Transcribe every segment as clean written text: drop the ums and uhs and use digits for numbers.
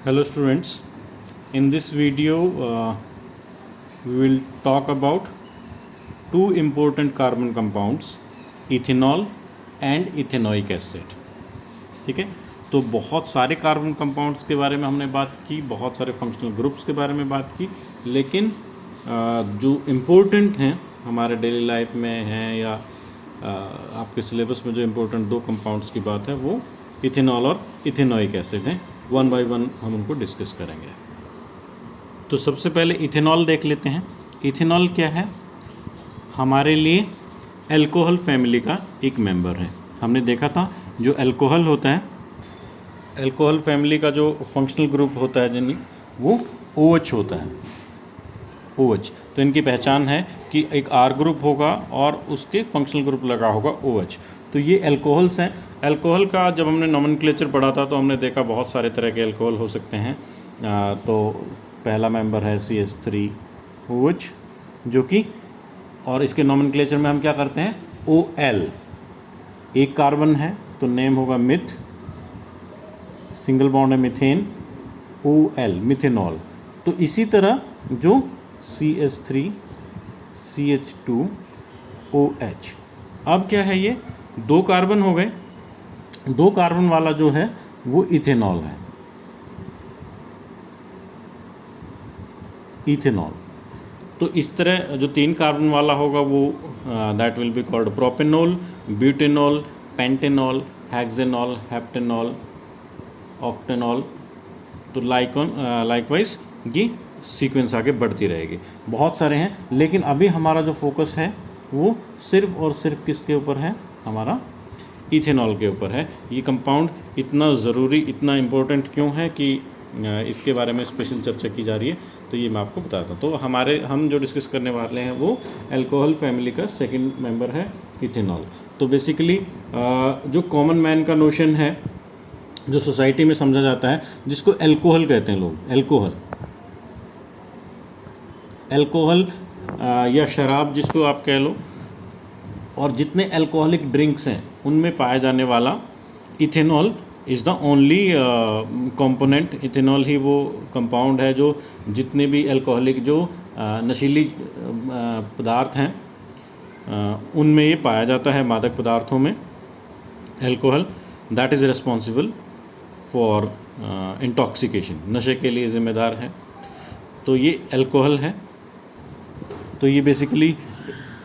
Hello students, in this video we will talk about two important carbon compounds, ethanol and ethanoic acid. ठीक है, तो बहुत सारे carbon compounds के बारे में हमने बात की, बहुत सारे फंक्शनल ग्रुप्स के बारे में बात की, लेकिन जो इम्पोर्टेंट हैं हमारे डेली लाइफ में हैं या आपके सिलेबस में जो इम्पोर्टेंट दो कंपाउंड्स की बात है वो इथेनॉल और इथेनोइक एसिड हैं. वन बाय वन हम उनको डिस्कस करेंगे. तो सबसे पहले इथेनॉल देख लेते हैं. इथेनॉल क्या है? हमारे लिए अल्कोहल फैमिली का एक मेंबर है. हमने देखा था जो अल्कोहल होता है, अल्कोहल फैमिली का जो फंक्शनल ग्रुप होता है जनरली वो OH होता है. OH, तो इनकी पहचान है कि एक R ग्रुप होगा और उसके फंक्शनल ग्रुप लगा होगा OH. तो ये अल्कोहल्स हैं. अल्कोहल का जब हमने नॉमेनक्लेचर पढ़ा था तो हमने देखा बहुत सारे तरह के अल्कोहल हो सकते हैं. तो पहला मेंबर है CH3OH जो कि, और इसके नॉमेनक्लेचर में हम क्या करते हैं, OL. एक कार्बन है तो नेम होगा मिथ, सिंगल बॉन्ड है मिथेन, OL मिथेनॉल. तो इसी तरह जो CH3 CH2OH. अब क्या है, ये दो कार्बन हो गए. दो कार्बन वाला जो है वो इथेनॉल है, इथेनॉल. तो इस तरह जो तीन कार्बन वाला होगा वो that will be called propanol, butanol, pentanol, hexanol, heptanol, octanol. तो लाइकवाइज ये सीक्वेंस आगे बढ़ती रहेगी. बहुत सारे हैं, लेकिन अभी हमारा जो फोकस है वो सिर्फ और सिर्फ किसके ऊपर है, हमारा इथेनॉल के ऊपर है. ये कंपाउंड इतना ज़रूरी, इतना इम्पोर्टेंट क्यों है कि इसके बारे में स्पेशल चर्चा की जा रही है, तो ये मैं आपको बताता हूँ. तो हम जो डिस्कस करने वाले हैं वो अल्कोहल फैमिली का सेकंड मेंबर है इथेनॉल. तो बेसिकली जो कॉमन मैन का नोशन है, जो सोसाइटी में समझा जाता है, जिसको अल्कोहल कहते हैं लोग, अल्कोहल या शराब जिसको आप कह लो, और जितने अल्कोहलिक ड्रिंक्स हैं उनमें पाया जाने वाला ethanol is the only component. Ethanol ही वो कंपाउंड है जो जितने भी अल्कोहलिक जो नशीली पदार्थ हैं उनमें ये पाया जाता है, मादक पदार्थों में. Alcohol that is responsible for intoxication, नशे के लिए ज़िम्मेदार है. तो ये अल्कोहल है. तो ये बेसिकली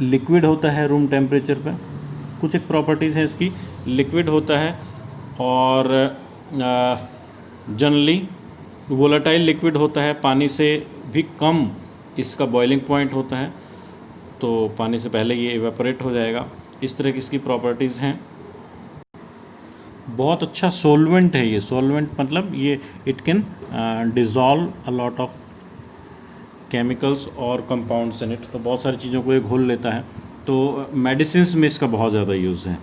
लिक्विड होता है रूम टेम्परेचर पर. कुछ एक प्रॉपर्टीज़ हैं इसकी. लिक्विड होता है और जनरली वोलेटाइल लिक्विड होता है. पानी से भी कम इसका बॉइलिंग पॉइंट होता है, तो पानी से पहले ये इवेपोरेट हो जाएगा. इस तरह की इसकी प्रॉपर्टीज़ हैं. बहुत अच्छा सोलवेंट है ये. सोलवेंट मतलब ये it can dissolve a lot of chemicals और कंपाउंड्स इन इट. तो बहुत सारी चीज़ों को ये घोल लेता है. तो मेडिसिन्स में इसका बहुत ज़्यादा यूज़ है.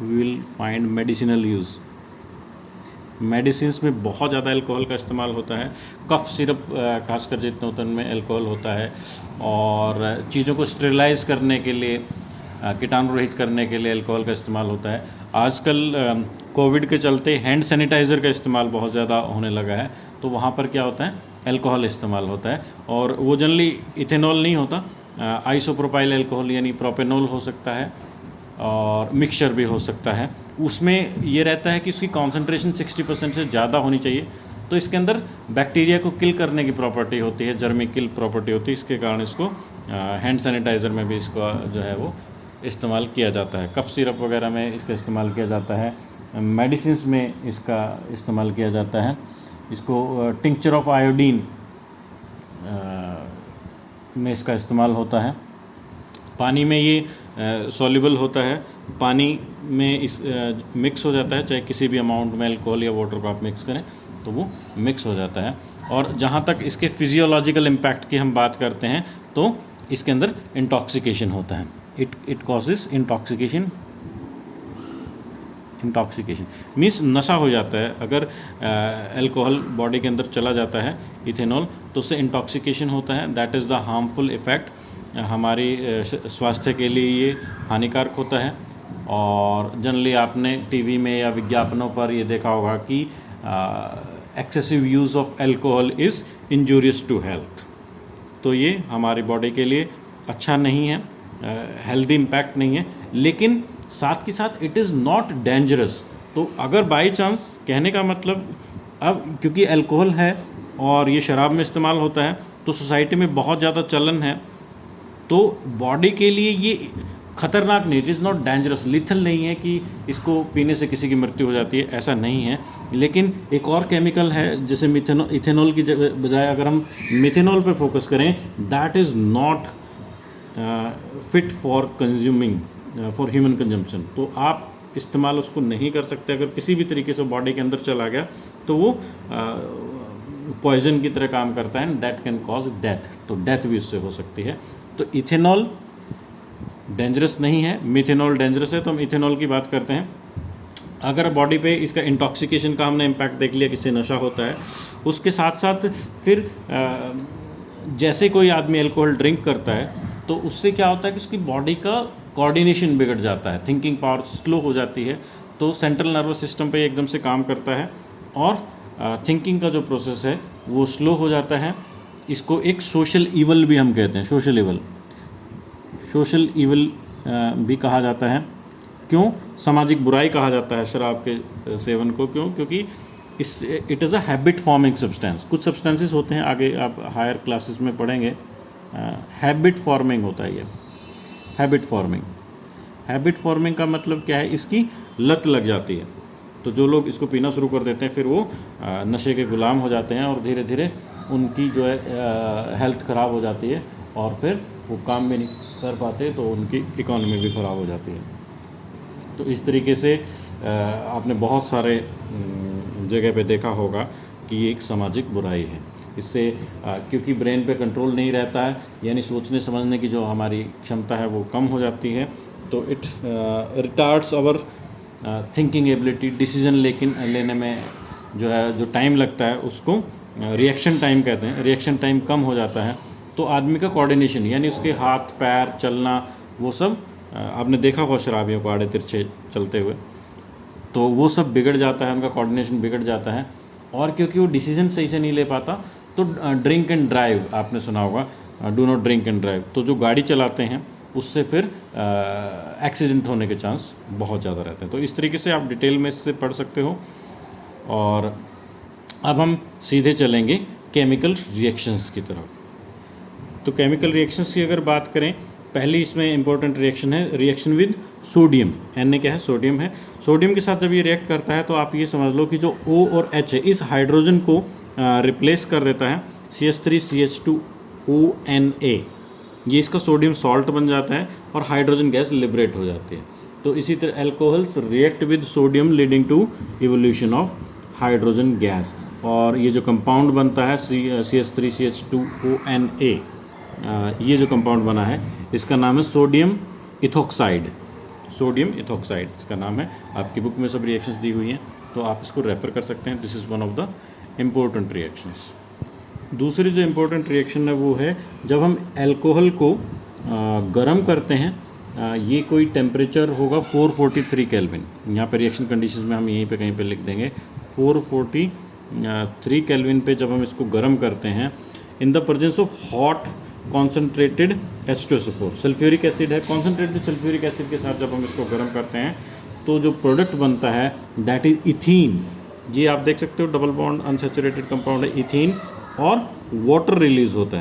We will find medicinal use. Medicines में बहुत ज़्यादा अल्कोहल का इस्तेमाल होता है. कफ सिरप खासकर जितने होते हैं उनमें अल्कोहल होता है. और चीज़ों को स्टेरिलाइज करने के लिए, कीटाणु रहित करने के लिए अल्कोहल का इस्तेमाल होता है. आजकल कोविड के चलते हैंड सैनिटाइज़र का इस्तेमाल बहुत ज़्यादा होने लगा है. तो वहाँ पर क्या होता है, अल्कोहल इस्तेमाल होता है. और वो जनरली इथेनॉल नहीं होता, आइसोप्रोपाइल अल्कोहल यानी प्रोपेनॉल हो सकता है, और मिक्सचर भी हो सकता है. उसमें ये रहता है कि उसकी कॉन्सेंट्रेशन 60% से ज़्यादा होनी चाहिए. तो इसके अंदर बैक्टीरिया को किल करने की प्रॉपर्टी होती है, जर्मी किल प्रॉपर्टी होती है. इसके कारण इसको हैंड सैनिटाइज़र में भी इसको जो है वो इस्तेमाल किया जाता है. कफ सिरप वगैरह में इसका इस्तेमाल किया जाता है. मेडिसिन्स में इसका इस्तेमाल किया जाता है. इसको टिंक्चर ऑफ आयोडीन में इसका इस्तेमाल होता है. पानी में ये सॉल्युबल होता है. पानी में इस मिक्स हो जाता है, चाहे किसी भी अमाउंट में अल्कोहल या वाटर को आप मिक्स करें तो वो मिक्स हो जाता है. और जहाँ तक इसके फिजियोलॉजिकल इम्पैक्ट की हम बात करते हैं तो इसके अंदर इंटॉक्सिकेशन होता है. It causes intoxication. Intoxication means नशा हो जाता है. अगर अल्कोहल बॉडी के अंदर चला जाता है इथेनॉल, तो उससे इंटॉक्सिकेशन होता है. That is the harmful effect. हमारी स्वास्थ्य के लिए ये हानिकारक होता है. और जनरली आपने टीवी में या विज्ञापनों पर ये देखा होगा कि excessive use of alcohol is injurious to health. तो ये हमारी बॉडी के लिए अच्छा नहीं है, हेल्दी इम्पैक्ट नहीं है, लेकिन साथ के साथ इट इज़ नॉट डेंजरस। तो अगर बाई चांस, कहने का मतलब, अब क्योंकि अल्कोहल है और ये शराब में इस्तेमाल होता है तो सोसाइटी में बहुत ज़्यादा चलन है, तो बॉडी के लिए ये खतरनाक नहीं, it is not dangerous, lethal नहीं है कि इसको पीने से किसी की मृत्यु हो जाती है, ऐसा नहीं है। लेकिन एक और केमिकल है जैसे इथेनॉल की बजाय अगर हम मिथेनॉल पे फोकस करें, that is not fit for consuming for human consumption. तो आप इस्तेमाल उसको नहीं कर सकते। अगर किसी भी तरीके से बॉडी के अंदर चला गया तो वो पॉइजन की तरह काम करता है, and that can cause death. तो डेथ भी इससे हो सकती है। तो इथेनॉल डेंजरस नहीं है, मिथेनॉल डेंजरस है। तो हम इथेनॉल की बात करते हैं। अगर बॉडी पे इसका इंटॉक्सिकेशन का हमने इम्पैक्ट देख लिया, किसी नशा होता है, उसके साथ साथ फिर जैसे कोई आदमी अल्कोहल ड्रिंक करता है तो उससे क्या होता है कि उसकी बॉडी का कोऑर्डिनेशन बिगड़ जाता है, थिंकिंग पावर स्लो हो जाती है। तो सेंट्रल नर्वस सिस्टम पे एकदम से काम करता है और थिंकिंग का जो प्रोसेस है वो स्लो हो जाता है। इसको एक सोशल ईवल भी हम कहते हैं, सोशल ईवल भी कहा जाता है। क्यों? सामाजिक बुराई कहा जाता है शराब के सेवन को। क्यों? क्योंकि it is a habit forming substance. कुछ सब्सटेंसेस होते हैं, आगे आप हायर क्लासेस में पढ़ेंगे, हैबिट फॉर्मिंग होता है ये। हैबिट फॉर्मिंग का मतलब क्या है? इसकी लत लग जाती है। तो जो लोग इसको पीना शुरू कर देते हैं फिर वो नशे के गुलाम हो जाते हैं और धीरे धीरे उनकी जो है हेल्थ ख़राब हो जाती है और फिर वो काम भी नहीं कर पाते, तो उनकी इकोनॉमी भी ख़राब हो जाती है। तो इस तरीके से आपने बहुत सारे जगह पे देखा होगा कि ये एक सामाजिक बुराई है। इससे क्योंकि ब्रेन पे कंट्रोल नहीं रहता है, यानी सोचने समझने की जो हमारी क्षमता है वो कम हो जाती है। तो it retards our thinking ability, decision लेने में जो है जो टाइम लगता है उसको रिएक्शन टाइम कहते हैं। रिएक्शन टाइम कम हो जाता है तो आदमी का कोऑर्डिनेशन, यानी उसके हाथ पैर चलना, वो सब आपने देखा होगा शराबियों को आड़े तिरछे चलते हुए, तो वो सब बिगड़ जाता है, उनका कोऑर्डिनेशन बिगड़ जाता है। और क्योंकि वो डिसीजन सही से नहीं ले पाता तो ड्रिंक एंड ड्राइव आपने सुना होगा, do not drink and drive. तो जो गाड़ी चलाते हैं उससे फिर एक्सीडेंट होने के चांस बहुत ज़्यादा रहते हैं। तो इस तरीके से आप डिटेल में इससे पढ़ सकते हो। और अब हम सीधे चलेंगे केमिकल रिएक्शंस की तरफ। तो केमिकल रिएक्शंस की अगर बात करें, पहली इसमें इंपॉर्टेंट रिएक्शन है रिएक्शन विद सोडियम। Na क्या है? सोडियम है। सोडियम के साथ जब ये रिएक्ट करता है तो आप ये समझ लो कि जो O और H है, इस हाइड्रोजन को रिप्लेस कर देता है CH3CH2ONA। ये इसका सोडियम सॉल्ट बन जाता है और हाइड्रोजन गैस लिबरेट हो जाती है। तो इसी तरह alcohols react with sodium leading to evolution of hydrogen gas. और ये जो कंपाउंड बनता है CH3CH2ONA, ये जो कंपाउंड बना है इसका नाम है सोडियम इथोक्साइड। इसका नाम है। आपकी बुक में सब रिएक्शंस दी हुई हैं तो आप इसको रेफ़र कर सकते हैं। This is one of the important reactions. दूसरी जो इम्पोर्टेंट रिएक्शन है वो है जब हम अल्कोहल को गर्म करते हैं। ये कोई टेम्परेचर होगा 443 केल्विन। यहाँ पे रिएक्शन कंडीशंस में हम यहीं पे कहीं पे लिख देंगे 443 केल्विन पे जब हम इसको गर्म करते हैं, in the presence of hot concentrated H2SO4, sulphuric acid है। कॉन्सेंट्रेटेड सल्फ्यूरिक एसिड के साथ जब हम इसको गर्म करते हैं तो जो प्रोडक्ट बनता है दैट इज़ इथीन। ये आप देख सकते हो डबल बॉन्ड अनसैचुरेटेड कंपाउंड है इथीन, और वाटर रिलीज होता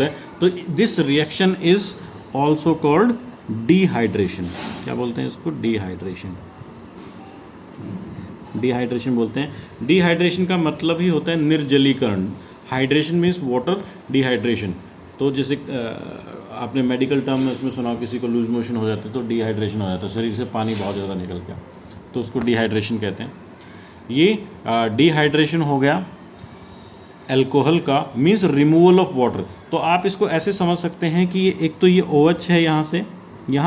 है। तो this reaction is also called dehydration. क्या बोलते हैं इसको? डिहाइड्रेशन बोलते हैं। डिहाइड्रेशन का मतलब ही होता है निर्जलीकरण। Hydration means water, dehydration. तो जैसे आपने मेडिकल टर्म में उसमें सुना, किसी को लूज मोशन हो जाता है तो डिहाइड्रेशन हो जाता है, शरीर से पानी बहुत ज़्यादा निकल गया, तो उसको डिहाइड्रेशन कहते हैं। ये डिहाइड्रेशन हो गया अल्कोहल का, मीन्स रिमूवल ऑफ वाटर। तो आप इसको ऐसे समझ सकते हैं कि ये एक तो ये OH है, यहाँ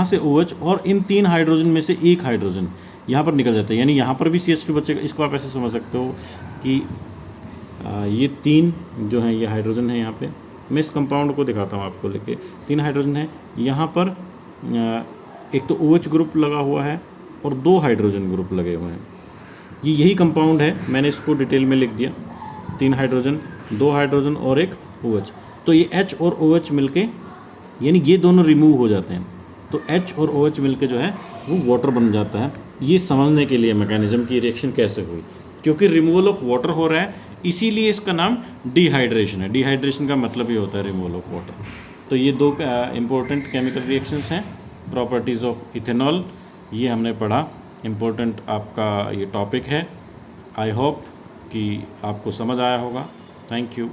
से OH, और इन 3 हाइड्रोजन में से एक हाइड्रोजन यहाँ पर निकल जाता है, यानी यहाँ पर भी CH2 बचेगा। इसको आप ऐसे समझ सकते हो कि ये 3 जो हैं ये हाइड्रोजन है। यहाँ पे मैं इस कंपाउंड को दिखाता हूँ आपको लेके। 3 हाइड्रोजन है यहाँ पर, एक तो OH ग्रुप लगा हुआ है और 2 हाइड्रोजन ग्रुप लगे हुए हैं। ये यही कंपाउंड है, मैंने इसको डिटेल में लिख दिया, 3 हाइड्रोजन, 2 हाइड्रोजन और एक OH। तो ये H और OH मिलके, यानी ये दोनों रिमूव हो जाते हैं, तो H और OH मिलके जो है वो वाटर बन जाता है। ये समझने के लिए मैकेनिज्म की रिएक्शन कैसे हुई, क्योंकि रिमूवल ऑफ वाटर हो रहा है, इसीलिए इसका नाम डिहाइड्रेशन है। डिहाइड्रेशन का मतलब ही होता है रिमूवल ऑफ वाटर। तो ये 2 इम्पोर्टेंट केमिकल रिएक्शंस हैं। प्रॉपर्टीज़ ऑफ इथेनॉल, ये हमने पढ़ा, इम्पोर्टेंट आपका ये टॉपिक है। आई होप कि आपको समझ आया होगा। Thank you.